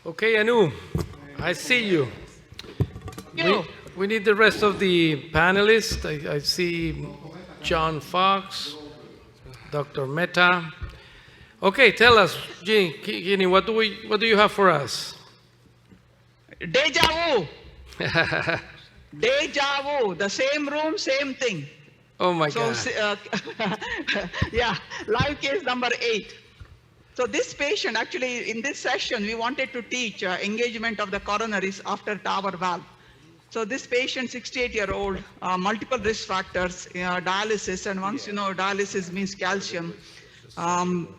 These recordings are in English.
Okay, Anu, I see you. You. We need the rest of the panelists. I see John Fox, Dr. Mehta. Okay, tell us, Ginny, what do you have for us? Deja vu. Deja vu. The same room, same thing. Oh my So, God. yeah, live case number 8. So this patient, actually in this session, we wanted to teach engagement of the coronaries after TAVR valve. So this patient, 68-year-old, multiple risk factors, dialysis, and once you know dialysis means calcium,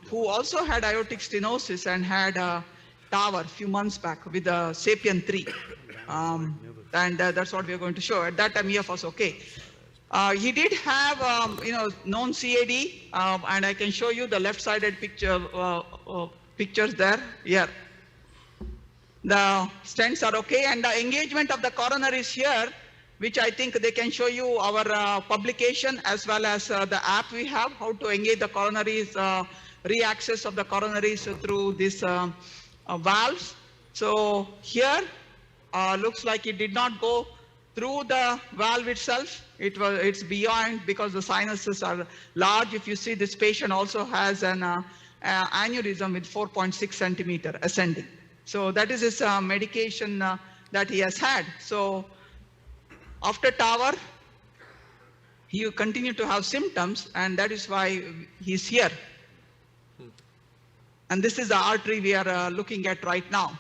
who also had aortic stenosis and had TAVR a few months back with the SAPIEN 3. And that's what we are going to show. At that time, EF was okay. He did have, known CAD, and I can show you the left-sided pictures there. Here, the stents are okay, and the engagement of the coronaries here, which I think they can show you our publication as well as the app we have, how to engage the coronaries, re-access of the coronaries through these valves. So here, looks like it did not go through the valve itself. It's beyond because the sinuses are large. If you see, this patient also has an aneurysm with 4.6 centimeter ascending. So that is his medication that he has had. So after TAVR, he continued to have symptoms, and that is why he's here. And this is the artery we are looking at right now.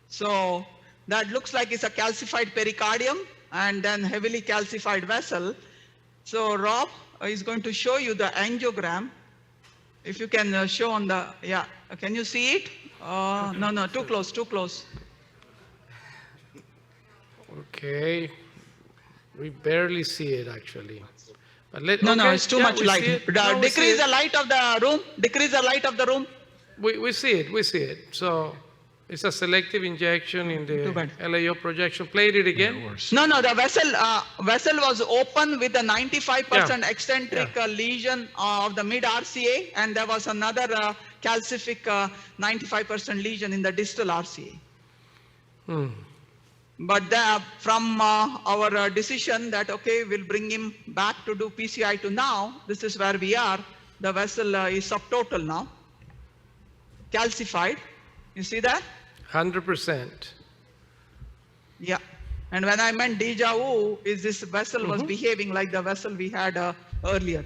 So that looks like it's a calcified pericardium and then heavily calcified vessel. So Rob is going to show you the angiogram. If you can show on the, yeah, can you see it? No, too close. Okay. We barely see it actually. But No, it's too much light. Decrease the light of the room. Decrease the light of the room. We see it. So it's a selective injection in the LAO projection. Played it again. No, the vessel was open with a 95% eccentric lesion of the mid RCA, and there was another calcific 95% lesion in the distal RCA. But from our decision that, okay, we'll bring him back to do PCI to now, this is where we are. The vessel is subtotal now, calcified. You see that? 100%. Yeah. And when I meant deja vu, is this vessel was behaving like the vessel we had earlier.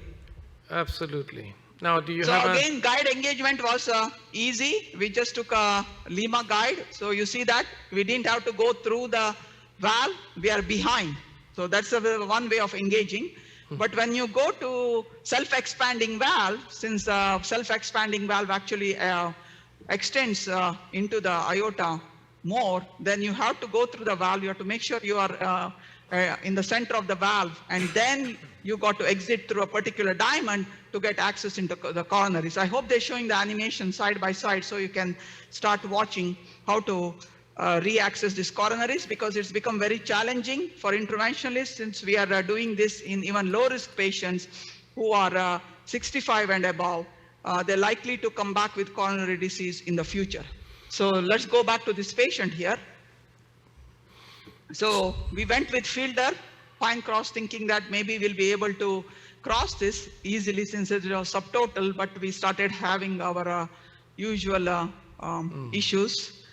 Absolutely. Now, do you so have again, guide engagement was easy. We just took a Lima guide. So you see that we didn't have to go through the valve. We are behind. So that's one way of engaging. But when you go to self-expanding valve, since self-expanding valve actually extends into the aorta more, then you have to go through the valve. You have to make sure you are in the center of the valve, and then you got to exit through a particular diamond to get access into the coronaries. I hope they're showing the animation side by side so you can start watching how to re-access these coronaries, because it's become very challenging for interventionalists since we are doing this in even low-risk patients who are 65 and above. They're likely to come back with coronary disease in the future. So let's go back to this patient here. So we went with Fielder, fine cross, thinking that maybe we'll be able to cross this easily since it was subtotal, but we started having our usual issues.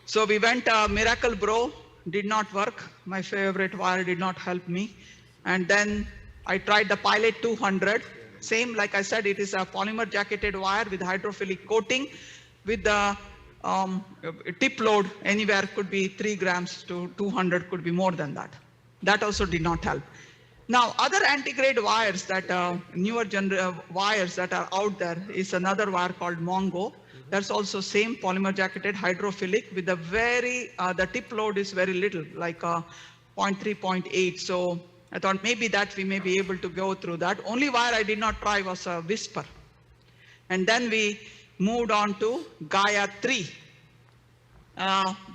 So we went Miracle Bro, did not work. My favorite wire did not help me. And then I tried the Pilot 200. Same, like I said, it is a polymer jacketed wire with hydrophilic coating with the tip load anywhere could be 3 grams to 200, could be more than that. That also did not help. Now, other antigrade wires that newer wires that are out there is another wire called Mongo. That's also same polymer jacketed hydrophilic with a very, the tip load is very little, like 0.3, 0.8. So I thought maybe that we may be able to go through that. Only wire I did not try was a Whisper. And then we moved on to Gaia 3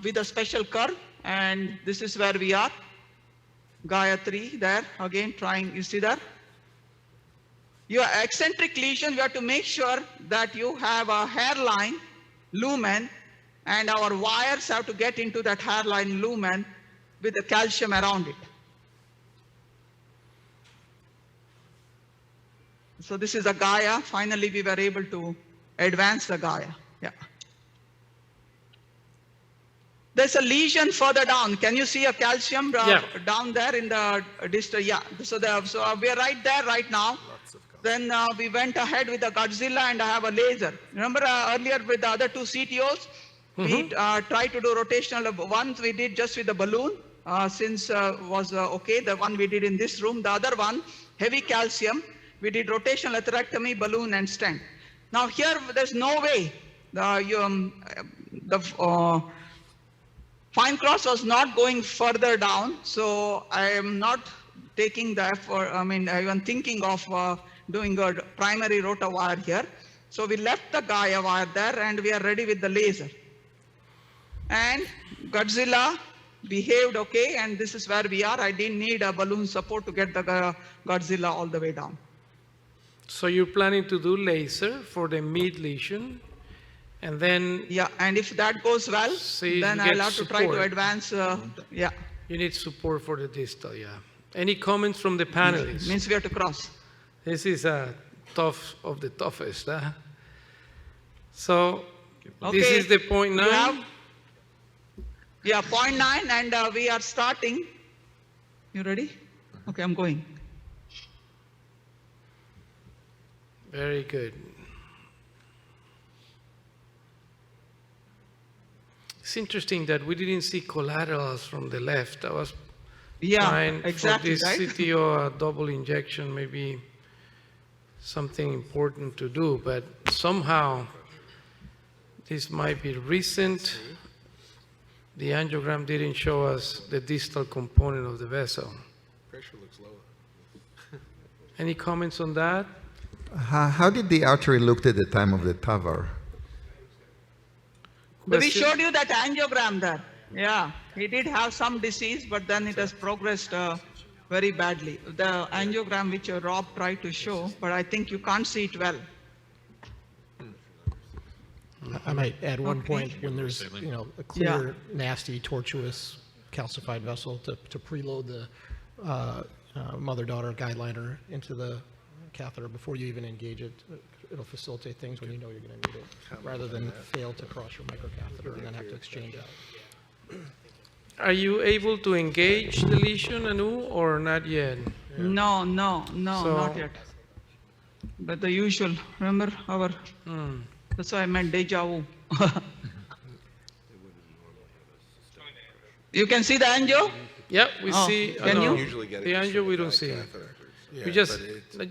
with a special curve. And this is where we are. Gaia 3 there, again trying, you see that? Your eccentric lesion, you have to make sure that you have a hairline lumen and our wires have to get into that hairline lumen with the calcium around it. So this is a Gaia. Finally, we were able to advance the Gaia. Yeah. There's a lesion further down. Can you see a calcium down there in the distal? Yeah. So we are right there right now. Then we went ahead with the Godzilla, and I have a laser. Remember earlier with the other two CTOs, we tried to do rotational. One we did just with the balloon, since was okay. The one we did in this room. The other one, heavy calcium, we did rotational atherectomy, balloon, and stent. Now here, there's no way. The fine cross was not going further down, so I am not taking the effort. I mean, even thinking of doing a primary rota wire here. So we left the Gaia wire there, and we are ready with the laser. And Godzilla behaved okay, and this is where we are. I didn't need a balloon support to get the Godzilla all the way down. So you're planning to do laser for the mid lesion, and then... Yeah, and if that goes well, then I'll have to try to advance, yeah. You need support for the distal, yeah. Any comments from the panelists? Means we have to cross. This is tough of the toughest, huh? So this is the 0.9? Yeah, 0.9, and we are starting. You ready? Okay, I'm going. Very good. It's interesting that we didn't see collaterals from the left. I was trying exactly, for this CTO double injection, maybe something important to do, but somehow this might be recent. The angiogram didn't show us the distal component of the vessel. Pressure looks lower. Any comments on that? How did the artery look at the time of the TAVR? But we showed you that angiogram there. Yeah, he did have some disease, but then it has progressed very badly. The angiogram which Rob tried to show, but I think you can't see it well. I might add one point. When there's a clear, nasty, tortuous, calcified vessel, to preload the mother-daughter guide liner into the catheter before you even engage it. It'll facilitate things when you know you're going to need it, rather than fail to cross your microcatheter and then have to exchange out. Are you able to engage the lesion, Anu, or not yet? No, not yet. But the usual, remember our, that's why I meant deja vu. You can see the angio? Yeah, we see. Can you? Usually get The angio we don't see.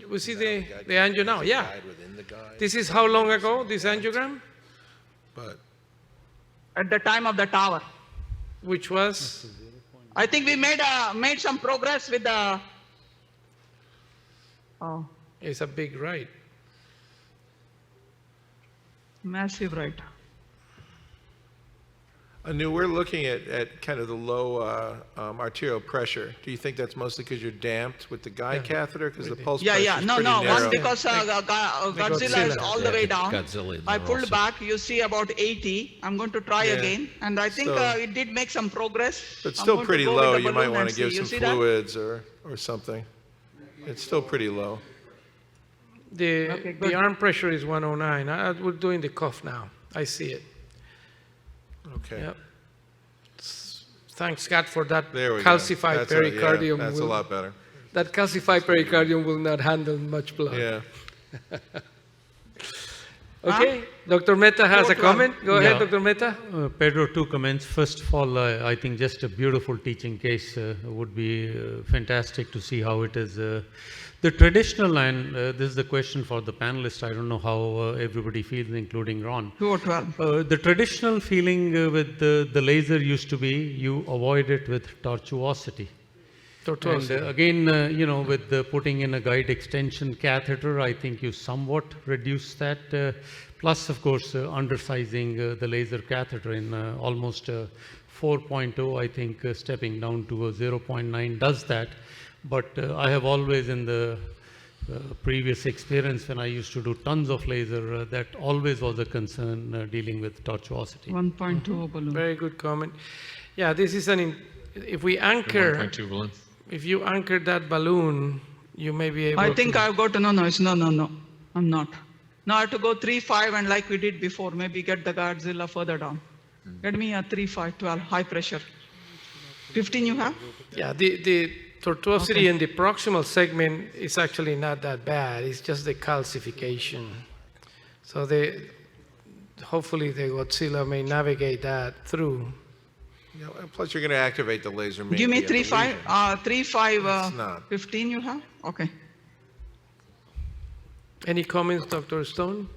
We see the angio now, yeah. This is how long ago, this angiogram? But At the time of the tower. Which was? I think we made some progress with the... Oh, It's a big right. massive right. Anu, we're looking at kind of the low arterial pressure. Do you think that's mostly because you're damped with the guide catheter? Because the pulse pressure is pretty narrow. One because Godzilla is all the way down. I pulled back, you see about 80. I'm going to try again. And I think it did make some progress. But still pretty low. You might want to give some fluids or something. It's still pretty low. The arm pressure is 109. We're doing the cuff now. I see it. Okay. Yep. Thanks, God, for that There we go. calcified pericardium. That's a lot better. That calcified pericardium will not handle much blood. Yeah. Okay, Dr. Mehta has a comment. Go ahead, Dr. Mehta. Pedro, two comments. First of all, I think just a beautiful teaching case would be fantastic to see how it is. The traditional, and this is the question for the panelists, I don't know how everybody feels, including Ron. 212. The traditional feeling with the laser used to be you avoid it with tortuosity. And again, with the putting in a guide extension catheter, I think you somewhat reduce that. Plus, of course, undersizing the laser catheter in almost 4.0, I think stepping down to a 0.9 does that. But I have always in the previous experience when I used to do tons of laser, that always was a concern dealing with tortuosity. 1.2 balloon. Very good comment. Yeah, this is if we anchor, 1.2 balloon. if you anchor that balloon, you may be able I think to. I've got to, no, I'm not. Now I have to go 3.5 and like we did before, maybe get the Godzilla further down. Get me a 3.5, 12, high pressure. 15 you have? Yeah, the tortuosity in the proximal segment is actually not that bad. It's just the calcification. So hopefully the Godzilla may navigate that through. You know, and plus you're going to activate the laser. Give me maybe at the 3.5, lesion. It's not. 15 you have? Okay. Any comments, Dr. Stone?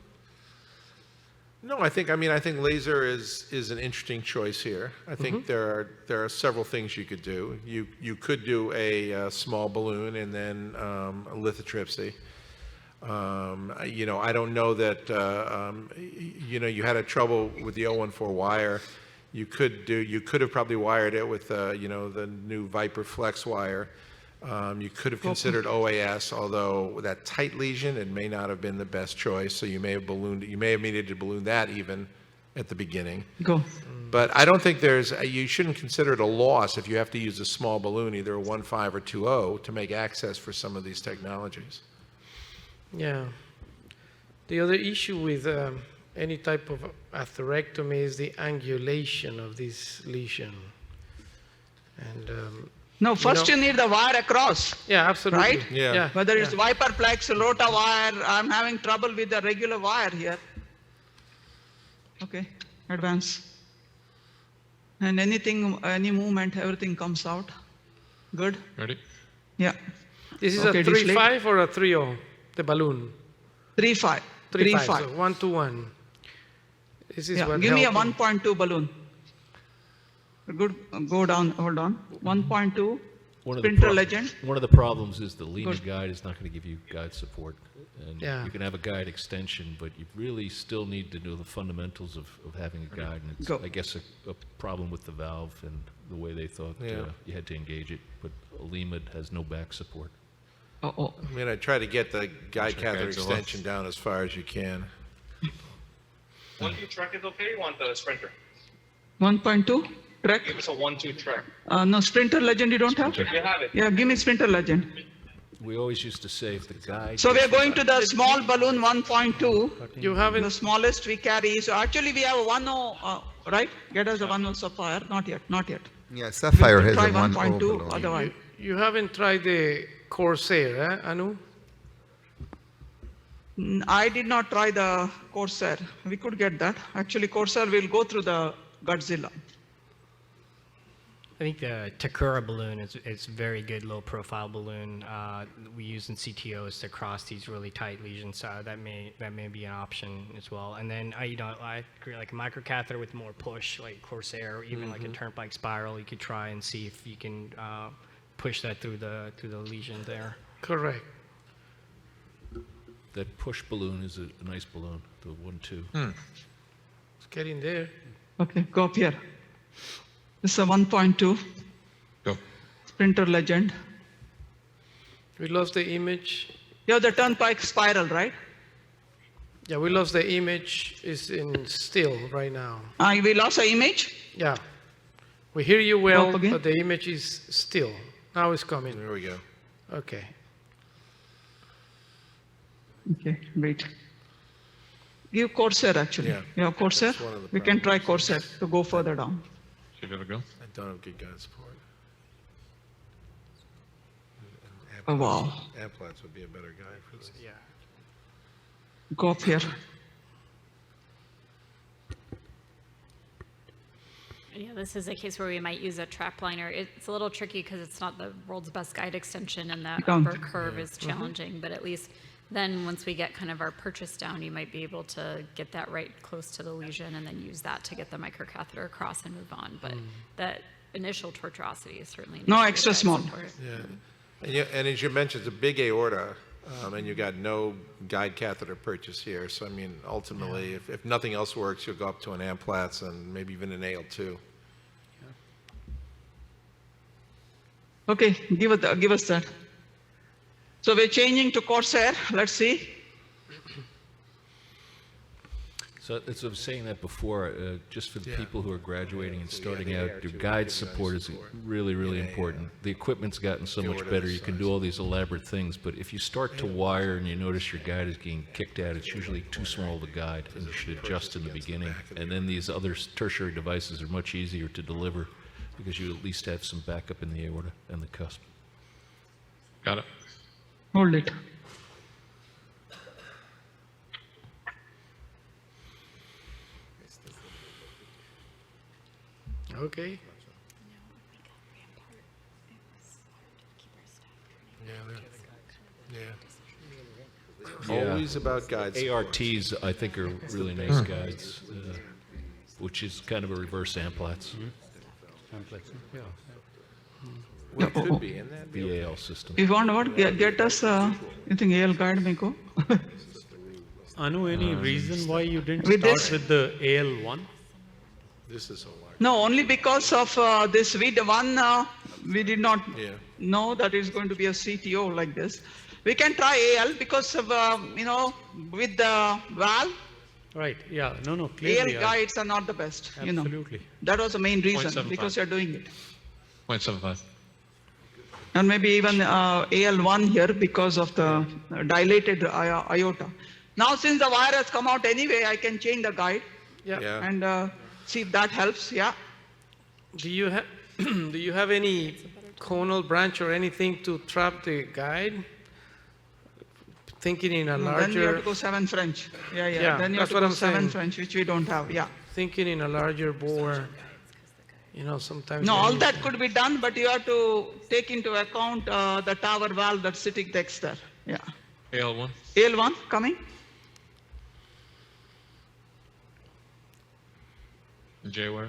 No, I think laser is an interesting choice here. I think there are several things you could do. You could do a small balloon and then a lithotripsy. You know, I don't know that you know, you had a trouble with the 014 wire. You could have probably wired it with you know, the new Viper Flex wire. You could have considered OAS, although with that tight lesion, it may not have been the best choice. So you may have needed to balloon that even at the beginning. Go. But I don't think you shouldn't consider it a loss if you have to use a small balloon, either a 1.5 or 2.0, to make access for some of these technologies. Yeah. The other issue with any type of atherectomy is the angulation of this lesion. And No, first you need the wire across. yeah, absolutely. Right? Yeah. Whether it's Viperplex, Rota wire, I'm having trouble with the regular wire here. Okay, advance. And any movement, everything comes out. Good? Ready? Yeah. This is Okay, a 3.5 or a 3.0, the balloon? 3.5. 3.5, so 1 to 1. This is Yeah. what Give me a helped 1.2 balloon. Good. Go down. Hold on. 1.2. Sprinter Legend. One of the problems is the Lima Good. guide is not going to give you guide support. And Yeah. you can have a guide extension, but you really still need to know the fundamentals of having a guide. And it's, Go. I guess, a problem with the valve and the way they thought you had to engage it. But Lima has no back support. Oh. I mean, I try to get the guide catheter Godzilla. extension down as far as you can. 1.2 track is okay. You want the Sprinter? 1.2. Track. Give us a 1.2 track. No, Sprinter Legend you don't have? You have it. Yeah, give me Sprinter Legend. We always used to say if the guide... So we are going to the small balloon 1.2. You The haven't, smallest we carry. So actually we have a 1.0, right? Get us a 1.0 Sapphire. Not yet. Yeah, Sapphire has Try a 1.0 1.2 balloon. otherwise. you haven't tried the Corsair, Anu? I did not try the Corsair. We could get that. Actually, Corsair will go through the Godzilla. I think the Takura balloon is very good low profile balloon. We use in CTOs to cross these really tight lesions. That may be an option as well. And then I agree, like a microcatheter with more push, like Corsair, or even like a turnpike spiral. You could try and see if you can push that through the lesion there. Correct. That push balloon is a nice balloon, the 1.2. It's getting there. Okay, go up here. This is a 1.2. Go. Sprinter Legend. We lost the image. You have the turnpike spiral, right? Yeah, we lost the image. It's in still right now. We lost the image. Yeah. We hear you well, Up again. but the image is still. Now it's coming. There we go. Okay. Okay, wait. Give Corsair actually. Yeah. You have Corsair? That's one of the We can try Corsair to go further down. Should we have a go? I don't have good guide support. Oh, wow. Amplats would be a better guide for this. Yeah. Go up here. Yeah, this is a case where we might use a trap liner. It's a little tricky because it's not the world's best guide extension and the Down. upper curve is challenging, but at least then once we get kind of our purchase down, you might be able to get that right close to the lesion and then use that to get the microcatheter across and move on. But that initial tortuosity is certainly No needs extra guide small. support. Yeah. And as you mentioned, it's a big aorta, and you got no guide catheter purchase here. So, I mean, ultimately, if nothing else works, you'll go up to an Amplats and maybe even an AL2. Okay, give us that. So we're changing to Corsair. Let's see. So as I was saying that before, just for the people who are graduating and starting out, your guide support is really, really important. The equipment's gotten so much better. You can do all these elaborate things, but if you start to wire and you notice your guide is getting kicked out, it's usually too small of a guide, and you should adjust in the beginning. And then these other tertiary devices are much easier to deliver because you at least have some backup in the aorta and the cusp. Got it. Hold it. Okay. Always about guides. ARTs, I think, are really nice guides, which is kind of a reverse Amplatz. What could be in that? VAL system. If you want what? Get us, you think AL guide may go? Anu, any reason why you didn't With start this- with the AL1? This is so large. No, only because of this we did not Yeah. know that it's going to be a CTO like this. We can try AL because of, with the valve, Right, yeah, no, AL clearly. guides are not the best, Absolutely. That was the main reason, 0.75. because you're doing it. 0.75. And maybe even AL1 here because of the dilated aorta. Now, since the wire has come out anyway, I can change the guide Yeah. and see if that helps, yeah. Do you have do you have any conal branch or anything to trap the guide? Thinking in a Then you have larger to go 7 French. Yeah. Yeah, Then you have that's to what go I'm 7 saying. French, which we don't have, yeah. thinking in a larger bore. Sometimes No, when all you- that could be done, but you have to take into account the tower valve that's sitting next there. Yeah. AL1. AL1 coming. J wire.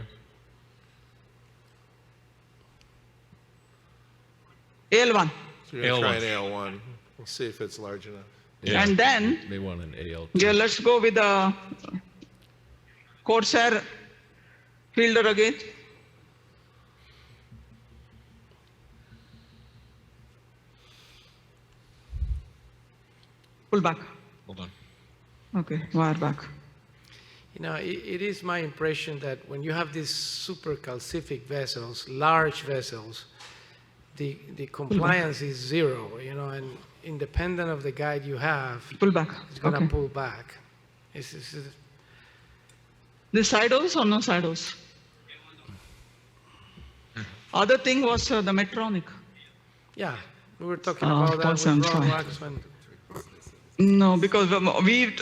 AL1. So you're going to try an AL1. AL1. We'll see if it's large enough. Yeah. And then, They want an AL. yeah, let's go with the Corsair fielder again. Pull back. Hold on. Okay, wire back. It is my impression that when you have these super calcific vessels, large vessels, the compliance is zero, and independent of the guide you have, Pull back. it's going to Okay. pull back. It's This sidos or no sidos? Other thing was the Medtronic. yeah, we were talking about that pulse with and Ron fire. Waxman. No, because we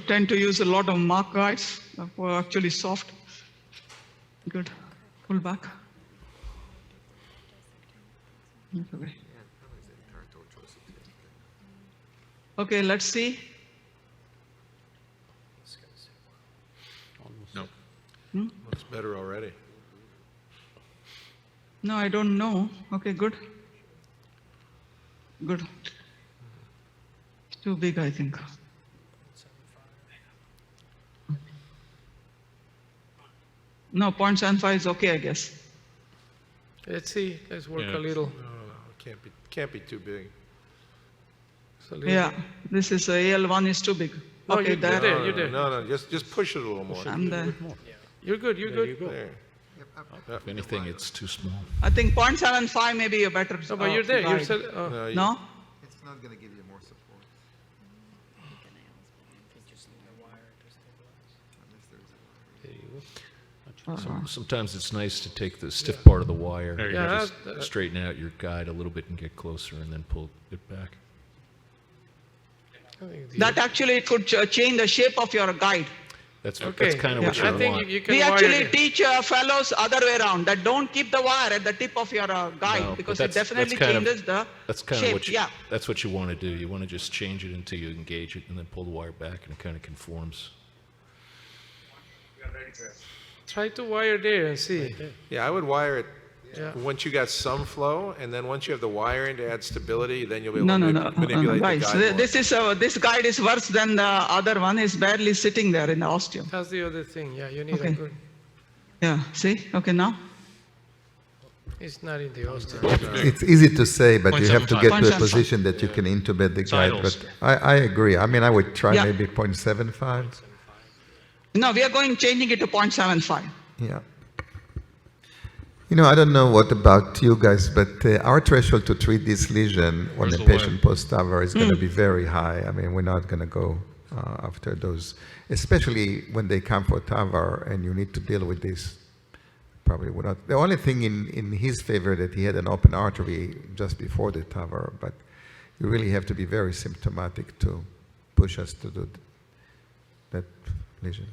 tend to use a lot of mark guides who are actually soft. Good. Pull back. Okay. Okay, let's see. No. Looks better already. No, I don't know. Okay, good. Good. Too big, I think. No, 0.75 is okay, I guess. Let's see, let's work Yeah. a little. No, can't be too big. It's a little Yeah, bit- this is AL1 is too big. No, Okay, you're there. there, you're there. No, just push it a little more. And You're good, you're good. There. If anything, it's too small. I think 0.75 may be a better. No, but you're there, you're guide. still, No, you- No? It's not going to give you more support. Sometimes it's nice to take the stiff part of the wire, There you Yeah, go. just that- straighten out your guide a little bit and get closer and then pull it back. I think the- That actually could change the shape of your guide. That's Okay, kind of what I you think want. you can We wire actually it. teach fellows other way around, that don't keep the wire at the tip of your guide, No, but because it that's definitely kind of- changes the That's kind of shape. what you, Yeah. that's what you want to do. You want to just change it until you engage it and then pull the wire back and it kind of conforms. Try to wire there and see. Yeah, I would wire it Yeah. once you got some flow, and then once you have the wiring to add stability, then you'll be able No, to no, no, manipulate the guys. guide more. This guide is worse than the other one. Is barely sitting there in the osteum. That's the other thing, yeah, you need a Okay. good, Yeah. See? Okay, now. It's not in the OCT. It's easy to say, but you have to get to a 0.75. position that you can intubate the guide. Sidles. But I agree. I mean, I would try Yeah. maybe 0.75. No, we are changing it to 0.75. Yeah. You know, I don't know what about you guys, but our threshold to treat this lesion when Where's the the patient post-TAVR is going to be very high. I mean, we're not going to go after those, especially when they come for TAVR and you need to deal with this. Probably would not. The only thing in his favor that he had an open artery just before the TAVR, but you really have to be very symptomatic to push us to do that lesion.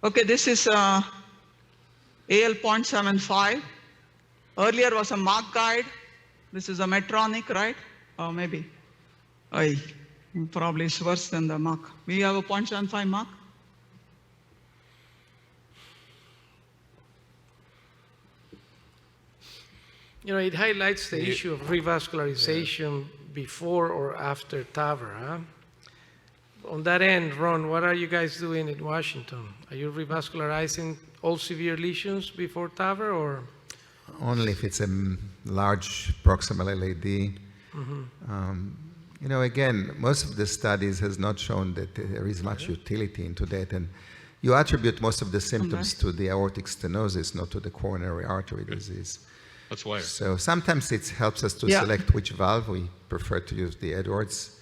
Okay, this is AL 0.75. Earlier was a Mach guide. This is a Medtronic, right? Or maybe. Probably it's worse than the Mach. We have a 0.75 Mach. You know, it highlights the issue of revascularization before or after TAVR, huh? On that end, Ron, what are you guys doing in Washington? Are you revascularizing all severe lesions before TAVR, or? Only if it's a large proximal LAD. You know, again, most of the studies has not shown that there is much utility into that, and you attribute most of the symptoms to the aortic stenosis, not to the coronary artery disease. That's why. So sometimes it helps us to Yeah. select which valve. We prefer to use the Edwards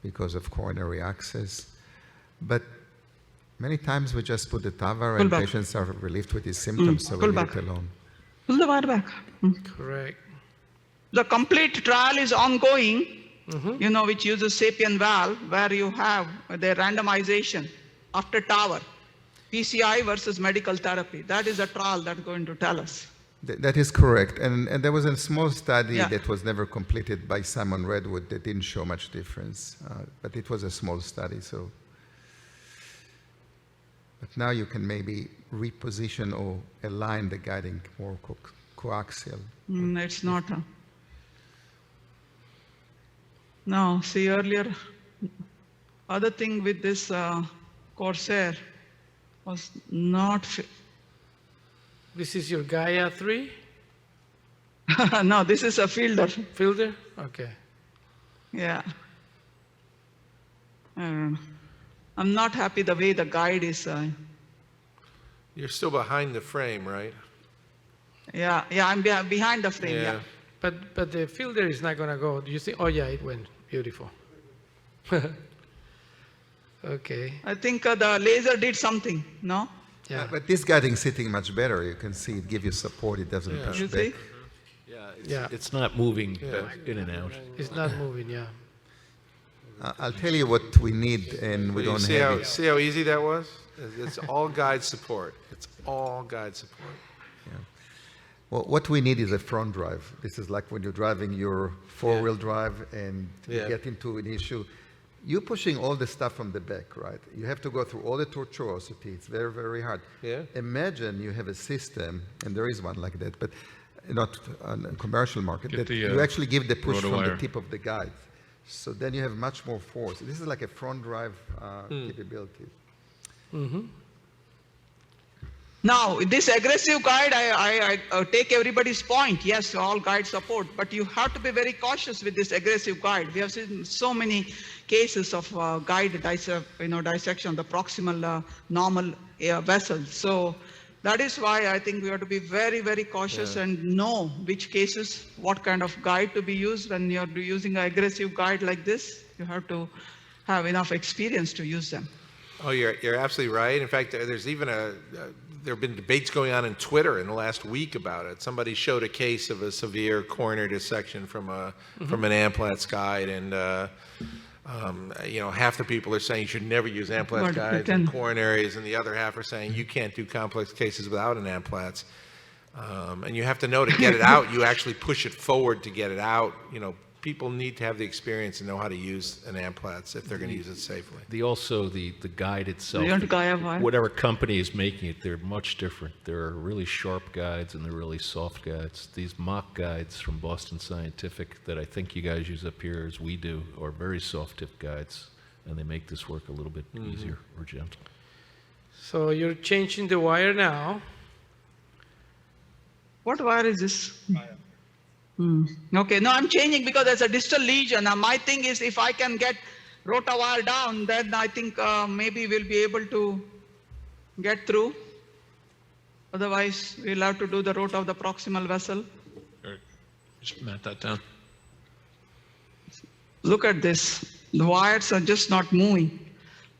because of coronary access. But many times we just put the TAVR and back. patients are relieved with these symptoms, so we pull leave back. it alone. Pull the wire back. Correct. The complete trial is ongoing, you know, which uses SAPIEN valve, where you have the randomization after TAVR, PCI versus medical therapy. That is a trial that's going to tell us. That is correct. And there was a small study Yeah. that was never completed by Simon Redwood that didn't show much difference. But it was a small study, so. But now you can maybe reposition or align the guiding more coaxial. It's not. No, see earlier, other thing with this Corsair was not. This is your Gaia 3 No, this is a Fielder. filter? Okay. Yeah. I don't know. I'm not happy the way the guide is. You're still behind the frame, right? Yeah, I'm behind the frame. Yeah. But the filter is not going to go. Do you think? Oh, yeah, it went. Beautiful. Okay. I think the laser did something. No. Yeah. But this guiding sitting much better. You can see it gives you support. It doesn't push You back. see? Yeah. It's not moving in and out. It's not moving. Yeah. I'll tell you what we need, and we don't have it. See how easy that was? It's all guide support. It's all guide support. Well, what we need is a front drive. This is like when you're driving your four-wheel drive and you Yeah. get into an issue. You're pushing all the stuff from the back, right? You have to go through all the tortuosity. It's very, very hard. Yeah. Imagine you have a system, and there is one like that, but not on a commercial market, Get that the, you actually give the push from the rotor-wire. tip of the guide. So then you have much more force. This is like a front drive capability. Now, this aggressive guide, I take everybody's point. Yes, all guide support, but you have to be very cautious with this aggressive guide. We have seen so many cases of guide dissection, the proximal normal vessels. So that is why I think we have to be very, very cautious and know which cases, what kind of guide to be used. When you're using an aggressive guide like this, you have to have enough experience to use them. Oh, you're absolutely right. In fact, there's even there have been debates going on in Twitter in the last week about it. Somebody showed a case of a severe coronary dissection from an Amplatz guide, and half the people are saying you should never use Amplatz guides in coronaries, and the other half are saying you can't do complex cases without an Amplatz. And you have to know to get it out, you actually push it forward to get it out. People need to have the experience and know how to use an Amplatz if they're going to use it safely. The guide itself, You want Gaia wire? whatever company is making it, they're much different. There are really sharp guides and they're really soft guides. These mock guides from Boston Scientific that I think you guys use up here as we do are very soft tip guides, and they make this work a little bit easier or gentle. So you're changing the wire now. What wire is this? Okay, no, I'm changing because there's a distal lesion. Now my thing is if I can get rota wire down, then I think maybe we'll be able to get through. Otherwise, we'll have to do the rota of the proximal vessel. Eric, just mat that down. Look at this. The wires are just not moving.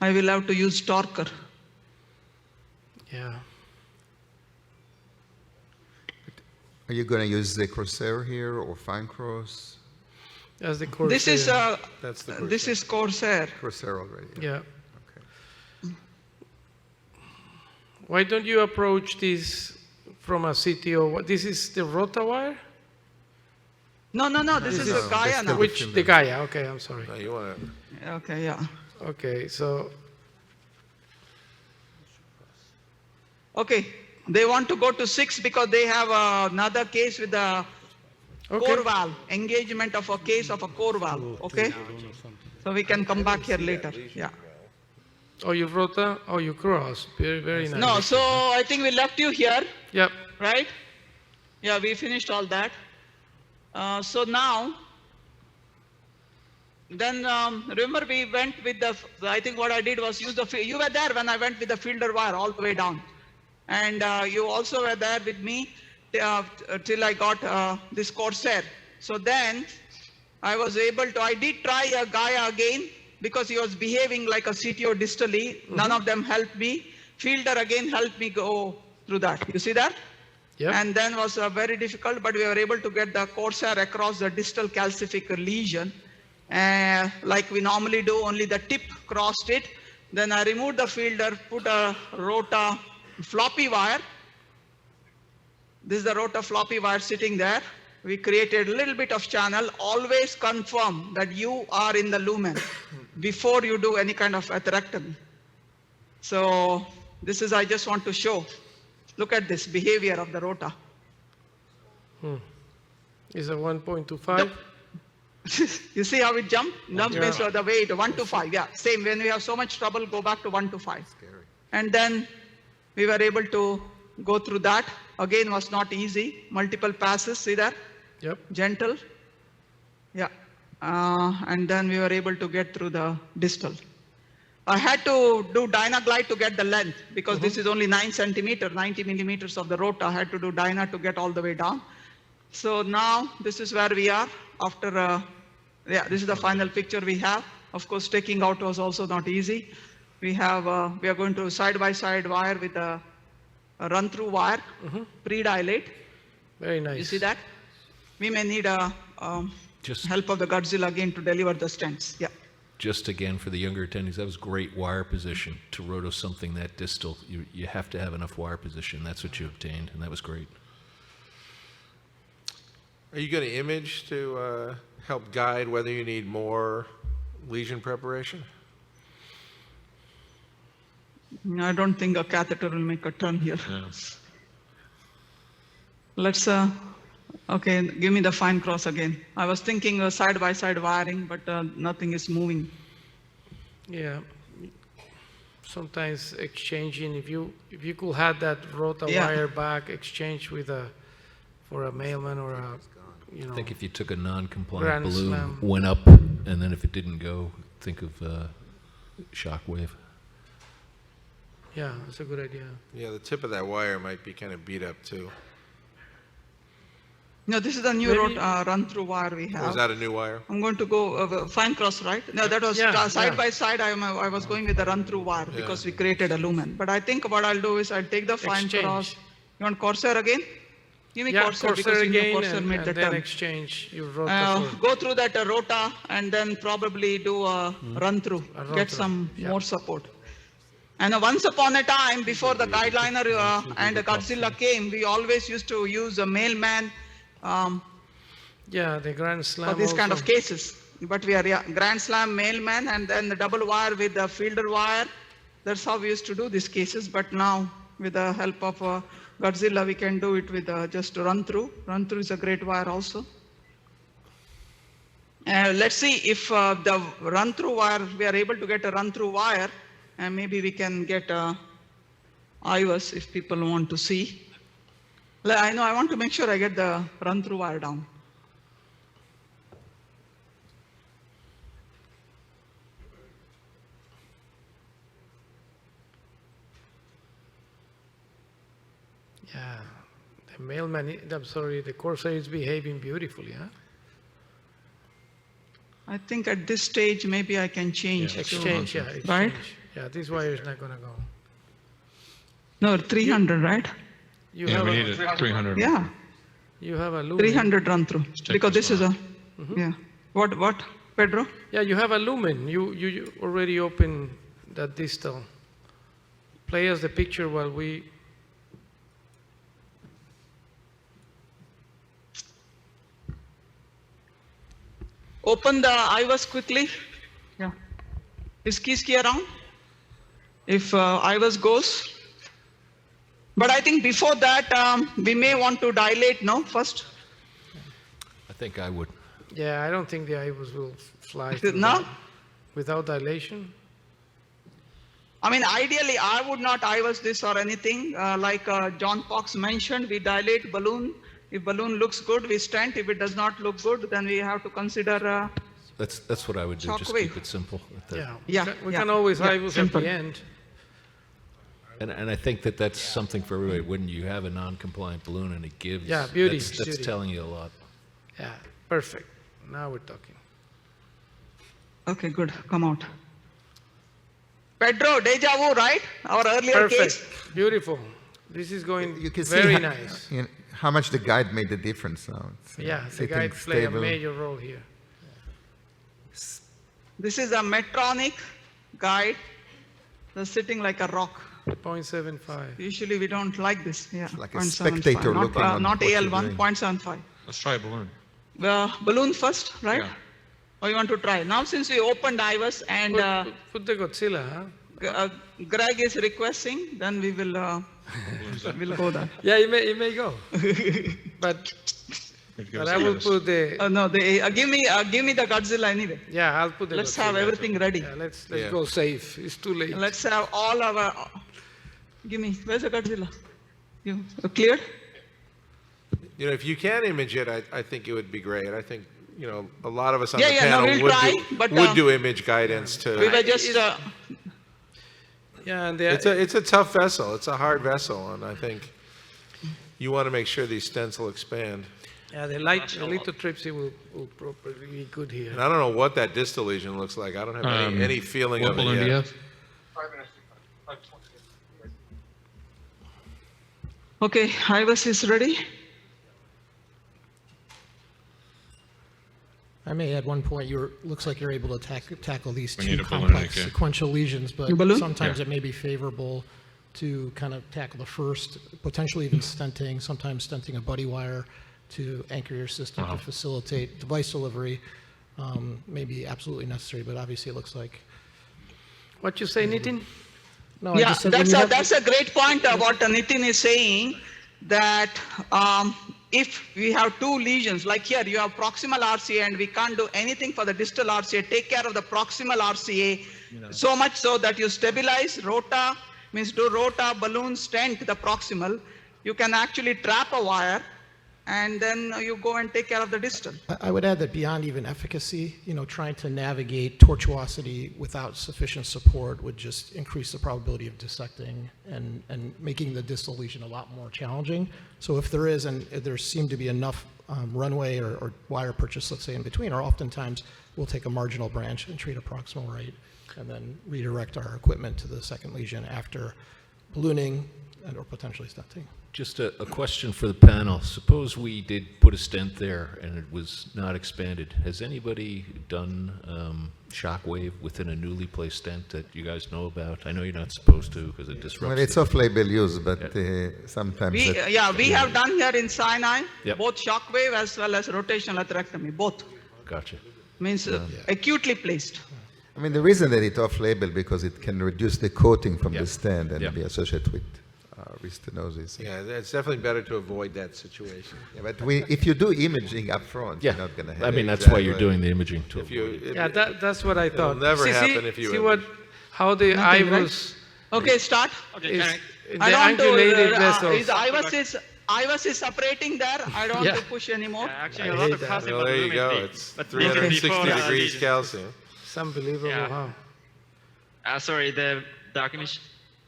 I will have to use torquer. Yeah. Are you going to use the Corsair here or Fine Cross? That's the Corsair. This is That's the this is Corsair. Corsair already. Yeah. Okay. Why don't you approach this from a CTO? This is the rota wire? No. This is a Gaia now. Which, the Gaia, okay, I'm sorry. No, you want to, Okay, yeah. Okay, so, Okay, they want to go to 6 because they have another case with the core valve, engagement of a case of a core valve, okay? So we can come back here later, yeah. oh, you rota, oh, you cross, very, very nice. No, so I think we left you here, Yep, right? Yeah, we finished all that. So now, then remember we went with the, I think what I did was use the, you were there when I went with the fielder wire all the way down. And you also were there with me till I got this Corsair. So then I was able to, I did try a Gaia again because he was behaving like a CTO distally. None of them helped me. Fielder again helped me go through that. You see that? yep. And then was very difficult, but we were able to get the Corsair across the distal calcific lesion. Like we normally do, only the tip crossed it. Then I removed the fielder, put a rota floppy wire. This is the rota floppy wire sitting there. We created a little bit of channel. Always confirm that you are in the lumen before you do any kind of atherectomy. So this is, I just want to show. Look at this behavior of the rota. Is a 1.25? You see how it jumped? Jump Yeah. based on the weight, 1 to 5. Yeah, same. When we have so much trouble, go back to 1 to 5. And then we were able to go through that. Again, was not easy. Multiple passes, see that? Yep. Gentle. Yeah. And then we were able to get through the distal. I had to do Dynaglide to get the length because this is only 9 centimeter, 90 millimeters of the rota. I had to do Dyna to get all the way down. So now this is where we are after, yeah, this is the final picture we have. Of course, taking out was also not easy. We have, we are going to side-by-side wire with a run-through wire, pre-dilate. Very nice. You see that? We may need a Just- help of the Godzilla again to deliver the stents. Yeah. Just again, for the younger attendees, that was great wire position. To roto something that distal, you have to have enough wire position. That's what you obtained, and that was great. are you going to image to help guide whether you need more lesion preparation? I don't think a catheter will make a turn here. Yeah. Let's, okay, give me the fine cross again. I was thinking side-by-side wiring, but nothing is moving. Yeah. Sometimes exchanging, if you could have that rota Yeah. wire back, exchange with for a mailman or a, you know. I think if you took a non-compliant Grand balloon, slam. went up, and then if it didn't go, think of shockwave. Yeah, that's a good idea. Yeah, the tip of that wire might be kind of beat up too. No, this is the new Maybe- run-through wire we Or is have. that a new wire? I'm going to go fine cross, right? No, that was Yeah, side yeah. by side. I was going with the run-through wire because we created a lumen. But I think what I'll do is I'll take the fine Exchange. cross. You want Corsair again? Give me Yeah, Corsair because Corsair you know again, Corsair made and the then turn. exchange your rota for. Go through that rota and then probably do a run-through, A get run-through, some yeah. more support. And once upon a time, before the guideliner and the Godzilla came, we always used to use a mailman Yeah, the Grand Slam for these kind of also. cases. But we are, yeah, Grand Slam, mailman, and then the double wire with the fielder wire. That's how we used to do these cases. But now, with the help of Godzilla, we can do it with just run-through. Run-through is a great wire also. Let's see if the run-through wire, we are able to get a run-through wire, and maybe we can get IVUS if people want to see. I know I want to make sure I get the run-through wire down. Yeah, the the corsair is behaving beautifully, huh? I think at this stage, maybe I can change. Exchange, yeah, exchange. Right? Yeah, this wire is not gonna go. No, 300, right? You Yeah, have we a, need a 300. Yeah, you have a lumen. 300 run through, check because this this is a, yeah. What, Pedro? Yeah, you have a lumen. You already opened that distal. Play us the picture while we. Open the IVUS quickly. Yeah. Is key around? If IVUS goes. But I think before that, we may want to dilate, no, first? I think I would. Yeah, I don't think the IVUS will fly No? that without dilation. I mean, ideally, I would not IVUS this or anything. Like John Fox mentioned, we dilate balloon. If balloon looks good, we stent. If it does not look good, then we have to consider. That's what I would do. Just Shockwave. keep it simple. Yeah, Yeah, we yeah, can always yeah, IVUS at simple. the end. And I think that that's something for everybody. When you have a non-compliant balloon and it gives, Yeah, beauty, that's beauty. telling you a lot. Yeah, perfect. Now we're talking. Okay, good. Come out. Pedro, deja vu, right? Our earlier Perfect. case. Beautiful. This is going You can see very how, nice. how much the guide made the difference now. It's, Yeah, the sitting guides play a stable. major role here. This is a Medtronic guide. They're sitting like a rock. 0.75. Usually we don't like this. Yeah, like a 0.75. spectator Not, looking on not what you're AL1, doing. 0.75. Let's try a balloon. Balloon first, right? Yeah. Or you want to try? Now since we opened IVUS and Put the Godzilla, huh? Greg is requesting, then we will we'll go there. Yeah, it may go. but I will put the. No, give me the Godzilla anyway. Yeah, I'll put the. Let's Godzilla. have everything ready. Yeah, let's Yeah. go safe. It's too late. Let's have all our. Give me. Where's the Godzilla? You cleared? You know, if you can image it, I think it would be great. I think, you know, a lot of us on Yeah, the yeah, no, panel we'll try, but, would do image guidance We too. were just. Yeah, and It's a tough vessel. It's a hard vessel, and I think you want to make sure these stents will expand. yeah, the lithotripsy will probably be good here. And I don't know what that distal lesion looks like. I don't have any feeling What of it balloon do you yet. have? Okay, IVUS is ready. I may add one point, looks like you're able to tackle these We two need a balloon, complex okay. sequential lesions, but Your balloon? sometimes Yeah. it may be favorable to kind of tackle the first, potentially even stenting, sometimes stenting a buddy wire to anchor your system to facilitate device delivery may be absolutely necessary, but obviously it looks like. What you say, Nitin? No, I Yeah, just said when you have- that's a great point what Nitin is saying, that if we have two lesions, like here you have proximal RCA and we can't do anything for the distal RCA, take care of the proximal RCA, so much so that you stabilize rota, means do rota, balloon, stent the proximal, you can actually trap a wire and then you go and take care of the distal. I would add that beyond even efficacy, trying to navigate tortuosity without sufficient support would just increase the probability of dissecting and making the distal lesion a lot more challenging. So if there is, and there seem to be enough runway or wire purchase, let's say, in between, or oftentimes we'll take a marginal branch and treat a proximal right, and then redirect our equipment to the second lesion after ballooning and or potentially stenting. Just a question for the panel. Suppose we did put a stent there and it was not expanded. Has anybody done shockwave within a newly placed stent that you guys know about? I know you're not supposed to because it disrupts. Well, it's off-label use, but sometimes. We have done here in Sinai, Yep. both shockwave as well as rotational atherectomy, both. Gotcha. Means acutely placed. I mean, the reason that it's off-label because it can reduce the coating from Yeah. the stand and Yeah. be associated with restenosis. Yeah, it's definitely better to avoid that situation. Yeah, but if you do imaging up front, Yeah. you're not going to have I mean, it. that's why you're doing the imaging too. If you, Yeah, that's what I thought. never see, happen if you see image. how the Nothing, right? IVUS Okay, start. is, The I don't angulated do, vessels. IVUS is separating there. I don't want to push anymore. Actually, a lot of calcium Well, there you volume go. is deep. It's But 360 before, degrees lesions. calcium. It's unbelievable, Yeah. huh? Sorry, the darkness.